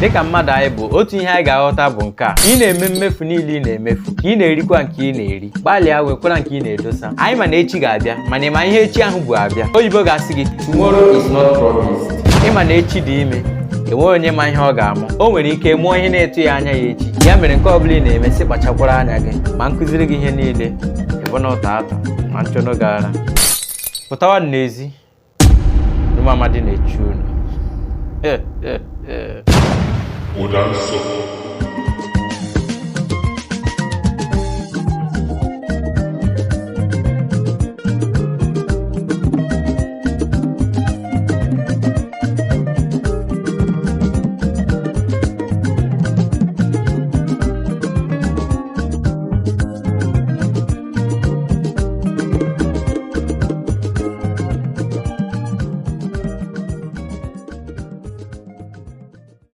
dịka mmadụ anyị bụ otu ihe anyị ga-aghọta bụ nke a ị na-eme mmefu niile ị na-emefu ka ị na-erikwa nke ị na-eri gbalịa wekwara nke ị na-edosa anyị ma na echi ga-abịa mana ịma ihe echi ahụ bụ abịa oyibo ga-asị gị tomorrow is not promised ịma na echi dị ime enweghị onye ma ihe ọ ga-amụ o nwere ike mụọ ihe na-etu ya anya ya echi ya mere nke ọ bụla ị na-eme sị kpachakwara anya gị ma nkụziri gị ihe niile ịbụ na ụta atọ ma nchọnụ gara pụtawa n'ezi Amadi na-echu unu Ụda nsọ